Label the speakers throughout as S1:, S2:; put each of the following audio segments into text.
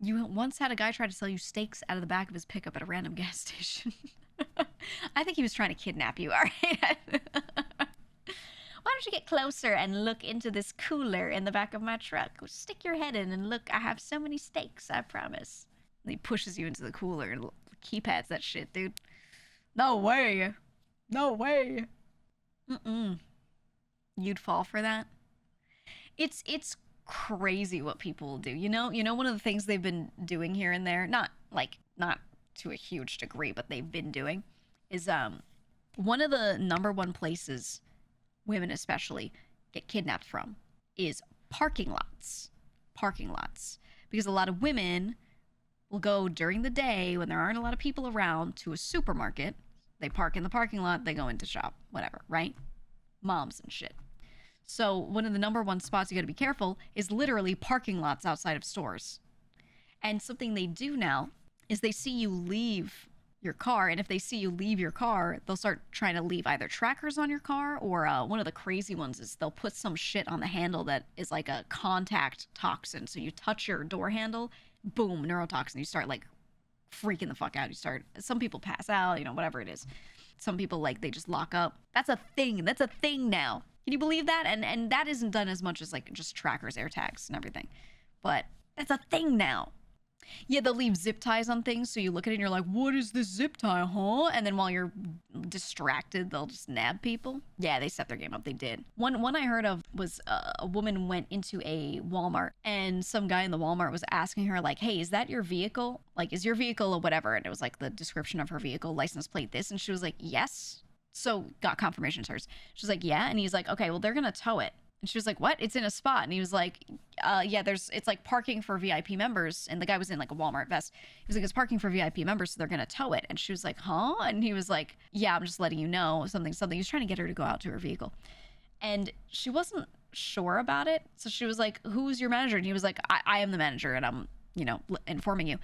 S1: You once had a guy try to sell you steaks out of the back of his pickup at a random gas station. I think he was trying to kidnap you, all right? Why don't you get closer and look into this cooler in the back of my truck? Stick your head in and look. I have so many steaks, I promise. And he pushes you into the cooler and keypads that shit, dude. No way. No way. Mm-mm. You'd fall for that? It's crazy what people will do. You know, one of the things they've been doing here and there, not to a huge degree, but they've been doing, is one of the number one places women especially get kidnapped from is parking lots. Parking lots. Because a lot of women will go during the day when there aren't a lot of people around to a supermarket. They park in the parking lot, they go into shop, whatever, right? Moms and shit. So one of the number one spots you gotta be careful is literally parking lots outside of stores. And something they do now is they see you leave your car, and if they see you leave your car, they'll start trying to leave either trackers on your car, or one of the crazy ones is they'll put some shit on the handle that is like a contact toxin. So you touch your door handle, boom, neurotoxin. You start like freaking the fuck out. Some people pass out, whatever it is. Some people, like, they just lock up. That's a thing. That's a thing now. Can you believe that? And that isn't done as much as like just trackers, air tags, and everything. But that's a thing now. Yeah, they'll leave zip ties on things, so you look at it and you're like, what is this zip tie, huh? And then while you're distracted, they'll just nab people. Yeah, they set their game up. They did. One I heard of was a woman went into a Walmart, and some guy in the Walmart was asking her, like, hey, is that your vehicle? Like, is your vehicle or whatever? And it was like the description of her vehicle, license plate this. And she was like, yes. So got confirmation it's hers. She was like, yeah. And he's like, okay, well, they're going to tow it. And she was like, what? It's in a spot. And he was like, yeah, it's like parking for VIP members. And the guy was in like a Walmart vest. He was like, it's parking for VIP members, so they're going to tow it. And she was like, huh? And he was like, yeah, I'm just letting you know something. He was trying to get her to go out to her vehicle. And she wasn't sure about it. So she was like, who's your manager? And he was like, I am the manager, and I'm, informing you.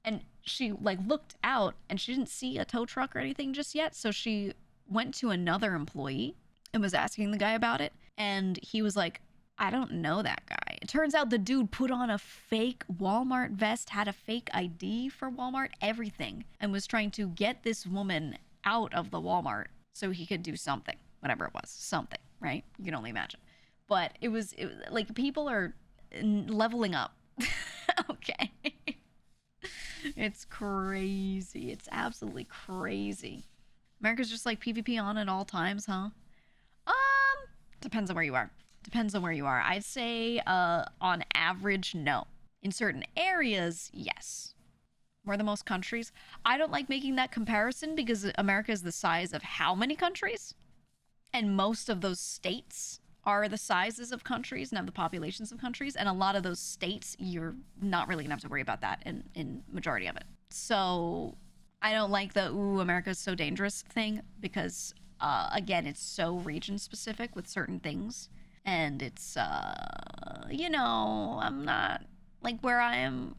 S1: And she like looked out and she didn't see a tow truck or anything just yet. So she went to another employee and was asking the guy about it. And he was like, I don't know that guy. It turns out the dude put on a fake Walmart vest, had a fake ID for Walmart, everything, and was trying to get this woman out of the Walmart so he could do something, whatever it was, something, right? You can only imagine. But it was like, people are leveling up. Okay. It's crazy. It's absolutely crazy. America's just like PvP on at all times, huh? Depends on where you are. Depends on where you are. I'd say on average, no. In certain areas, yes. More than most countries. I don't like making that comparison because America is the size of how many countries? And most of those states are the sizes of countries and have the populations of countries. And a lot of those states, you're not really gonna have to worry about that in majority of it. So I don't like the, ooh, America's so dangerous thing because again, it's so region specific with certain things. And it's, I'm not, like, where I am,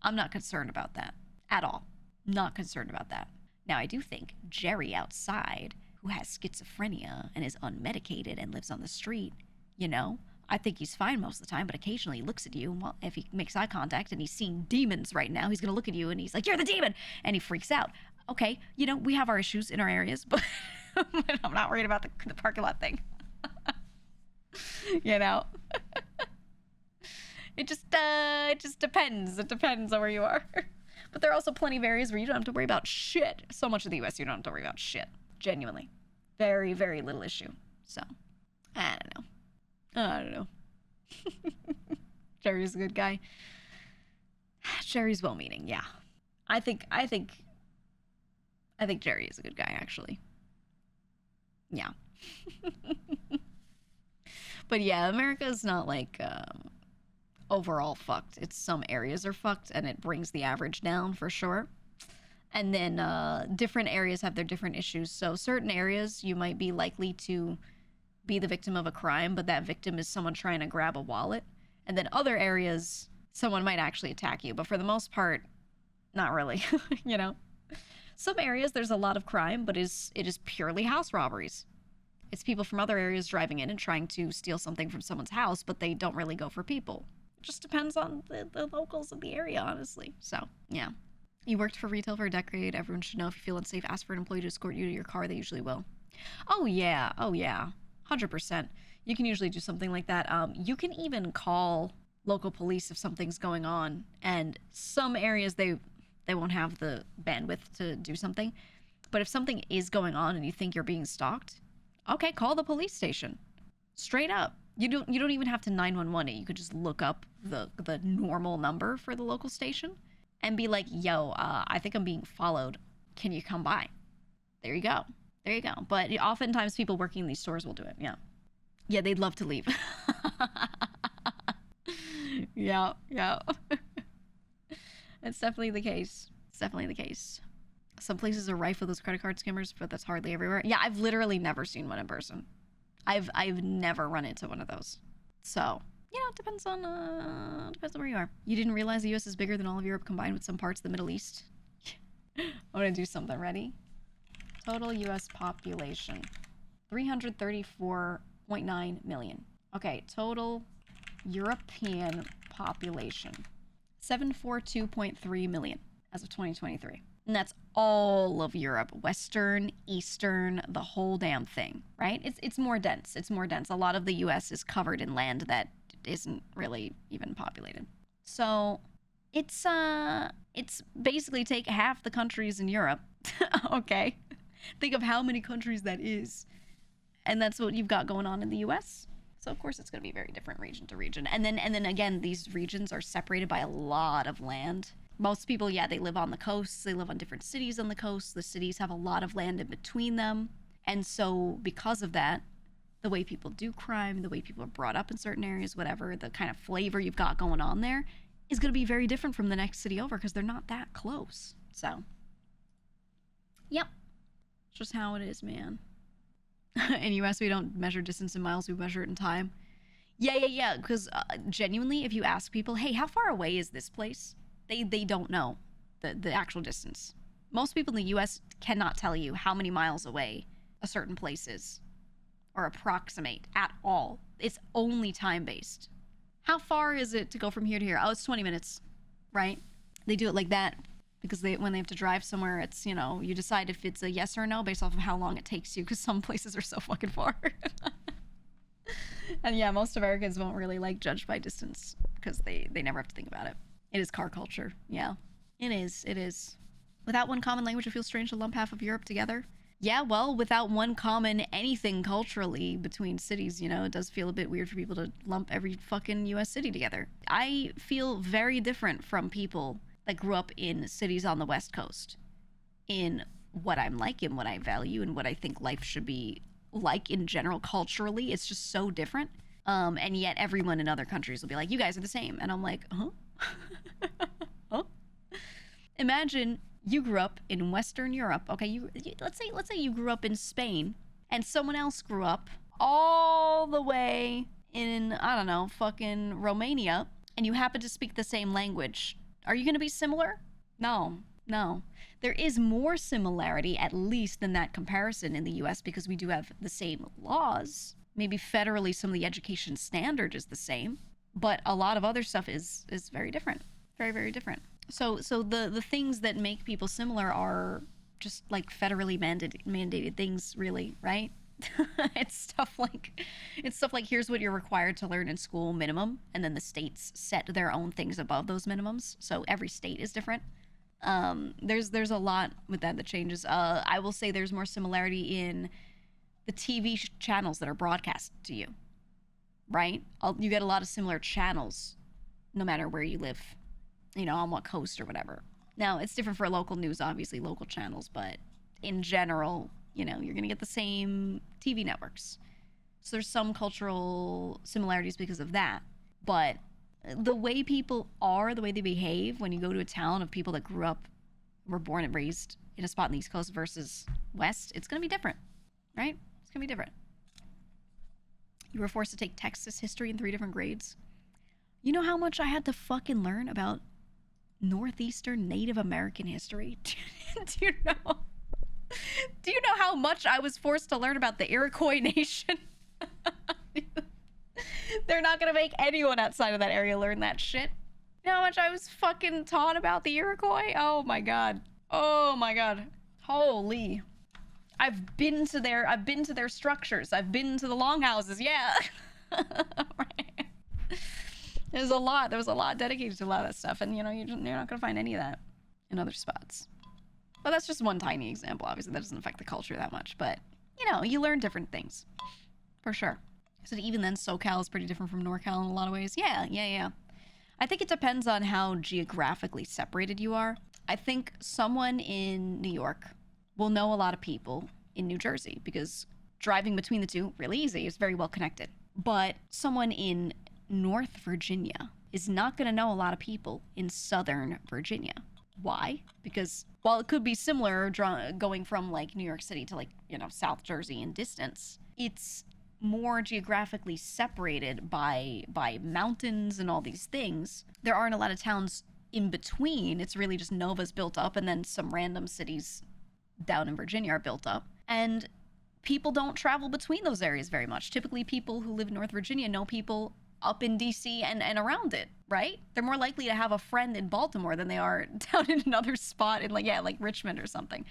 S1: I'm not concerned about that at all. Not concerned about that. Now, I do think Jerry outside, who has schizophrenia and is unmedicated and lives on the street, I think he's fine most of the time, but occasionally he looks at you. And, well, if he makes eye contact and he's seeing demons right now, he's going to look at you and he's like, you're the demon! And he freaks out. Okay, we have our issues in our areas, but I'm not worried about the parking lot thing. It just depends. It depends on where you are. But there are also plenty of areas where you don't have to worry about shit. So much of the US, you don't have to worry about shit. Genuinely. Very, very little issue. So, I don't know. Jerry's a good guy. Jerry's well-meaning, yeah. I think Jerry is a good guy, actually. Yeah. But yeah, America's not like overall fucked. It's some areas are fucked and it brings the average down for sure. And then different areas have their different issues. So certain areas you might be likely to be the victim of a crime, but that victim is someone trying to grab a wallet. And then other areas, someone might actually attack you. But for the most part, not really, Some areas there's a lot of crime, but it is purely house robberies. It's people from other areas driving in and trying to steal something from someone's house, but they don't really go for people. just depends on the locals of the area, honestly. So, yeah. You worked for retail for a decade. Everyone should know if you feel unsafe, ask for an employee to escort you to your car. They usually will. Oh, yeah. 100%. You can usually do something like that. You can even call local police if something's going on. And some areas, they won't have the bandwidth to do something. But if something is going on and you think you're being stalked, okay, call the police station. Straight up. You don't even have to 911 it. You could just look up the normal number for the local station and be like, yo, I think I'm being followed. Can you come by? There you go. But oftentimes people working in these stores will do it. Yeah, they'd love to leave. Yeah. It's definitely the case. Some places are rife with those credit card scammers, but that's hardly everywhere. Yeah, I've literally never seen one in person. I've never run into one of those. So, it depends on where you are. You didn't realize the US is bigger than all of Europe combined with some parts of the Middle East? I'm gonna do something. Ready? Total US population. 334.9 million. Okay, total European population. 742.3 million as of 2023. And that's all of Europe, Western, Eastern, the whole damn thing, right? It's more dense. A lot of the US is covered in land that isn't really even populated. So it's basically take half the countries in Europe. Okay. Think of how many countries that is. And that's what you've got going on in the US. So of course it's going to be very different region to region. And then again, these regions are separated by a lot of land. Most people, they live on the coast. They live on different cities on the coast. The cities have a lot of land in between them. And so because of that, the way people do crime, the way people are brought up in certain areas, whatever, the kind of flavor you've got going on there is going to be very different from the next city over because they're not that close. So, yep. It's just how it is, man. In US, we don't measure distance in miles. We measure it in time. Yeah. Because genuinely, if you ask people, hey, how far away is this place? They don't know the actual distance. Most people in the US cannot tell you how many miles away a certain place is or approximate at all. It's only time-based. How far is it to go from here to here? Oh, it's 20 minutes, right? They do it like that because when they have to drive somewhere, it's, you decide if it's a yes or a no based off of how long it takes you because some places are so fucking far. And yeah, most Americans won't really judge by distance because they never have to think about it. It is car culture. Yeah, it is. Without one common language, it feels strange to lump half of Europe together. Yeah, well, without one common anything culturally between cities, it does feel a bit weird for people to lump every fucking US city together. I feel very different from people that grew up in cities on the West Coast in what I'm like and what I value and what I think life should be like in general culturally. It's just so different. And yet everyone in other countries will be like, you guys are the same. And I'm like, huh? Huh? Imagine you grew up in Western Europe. Okay, let's say you grew up in Spain and someone else grew up all the way in, I don't know, fucking Romania, and you happen to speak the same language. Are you going to be similar? No. There is more similarity, at least, than that comparison in the US because we do have the same laws. Maybe federally some of the education standard is the same, but a lot of other stuff is very different. Very, very different. So the things that make people similar are just federally mandated things, really, right? It's stuff like here's what you're required to learn in school minimum, and then the states set their own things above those minimums. So every state is different. There's a lot with that changes. I will say there's more similarity in the TV channels that are broadcast to you, right? You get a lot of similar channels no matter where you live, on what coast or whatever. Now, it's different for local news, obviously, local channels, but in general, you're going to get the same TV networks. So there's some cultural similarities because of that. But the way people are, the way they behave when you go to a town of people that were born and raised in a spot in the East Coast versus West, it's going to be different, right? It's going to be different. You were forced to take Texas history in 3 different grades. You know how much I had to fucking learn about Northeastern Native American history? Do you know how much I was forced to learn about the Iroquois Nation? They're not gonna make anyone outside of that area learn that shit. You know how much I was fucking taught about the Iroquois? Oh my god. Oh my god. Holy. I've been to their structures. I've been to the longhouses, yeah. Right. There was a lot dedicated to a lot of that stuff, and you know, you're not gonna find any of that in other spots. But that's just one tiny example. Obviously, that doesn't affect the culture that much, but you know, you learn different things. For sure. So even then, SoCal is pretty different from NorCal in a lot of ways. Yeah. I think it depends on how geographically separated you are. I think someone in New York will know a lot of people in New Jersey because driving between the two, really easy. It's very well connected. But someone in North Virginia is not going to know a lot of people in Southern Virginia. Why? Because while it could be similar going from like New York City to like, you know, South Jersey in distance, it's more geographically separated by mountains and all these things. There aren't a lot of towns in between. It's really just Nova's built up, and then some random cities down in Virginia are built up. And people don't travel between those areas very much. Typically, people who live in North Virginia know people up in DC and around it, right? They're more likely to have a friend in Baltimore than they are down in another spot in like Richmond or something.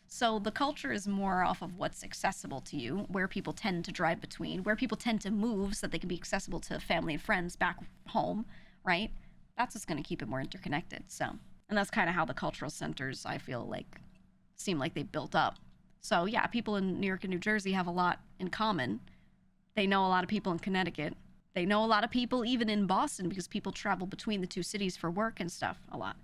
S1: So the culture is more off of what's accessible to you, where people tend to drive between, where people tend to move so that they can be accessible to family and friends back home, right? That's what's going to keep it more interconnected. So, and that's kind of how the cultural centers, I feel like, seem like they built up. So yeah, people in New York and New Jersey have a lot in common. They know a lot of people in Connecticut. They know a lot of people even in Boston because people travel between the two cities for work and stuff a lot.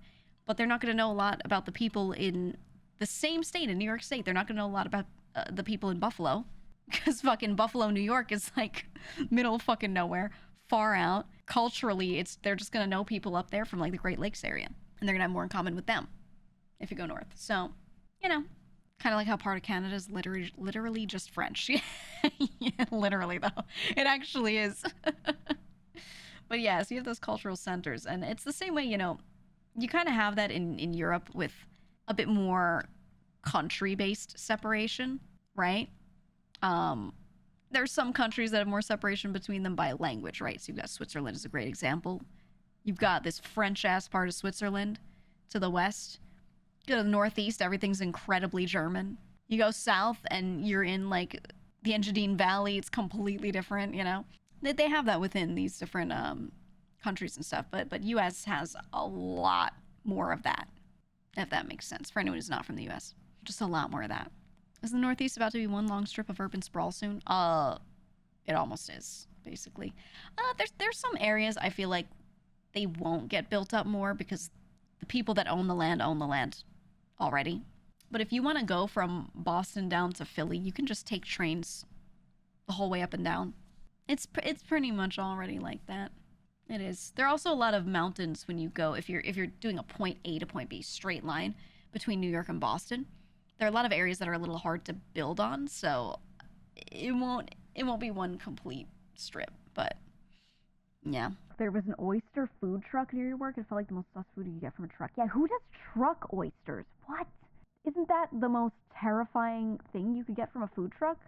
S1: But they're not going to know a lot about the people in the same state, in New York State. They're not going to know a lot about the people in Buffalo because fucking Buffalo, New York is like middle of fucking nowhere, far out. Culturally, they're just going to know people up there from like the Great Lakes area, and they're going to have more in common with them if you go north. So, you know, kind of like how part of Canada is literally just French. Yeah, literally though. It actually is. But yeah, so you have those cultural centers, and it's the same way, you know, you kind of have that in Europe with a bit more country-based separation, right? There's some countries that have more separation between them by language, right? So you've got Switzerland as a great example. You've got this French-ass part of Switzerland to the west. You go to the northeast, everything's incredibly German. You go south, and you're in, like, the Engadine Valley. It's completely different, you know? They have that within these different countries and stuff, but U.S. has a lot more of that, if that makes sense, for anyone who's not from the U.S. Just a lot more of that. Is the Northeast about to be one long strip of urban sprawl soon? It almost is, basically. There's some areas I feel like they won't get built up more because the people that own the land already. But if you want to go from Boston down to Philly, you can just take trains the whole way up and down. It's pretty much already like that. It is. There are also a lot of mountains when you go, if you're doing a point A to point B straight line between New York and Boston. There are a lot of areas that are a little hard to build on, so it won't be one complete strip, but yeah. There was an oyster food truck near your work. It felt like the most sus food you get from a truck. Yeah, who does truck oysters? What? Isn't that the most terrifying thing you could get from a food truck?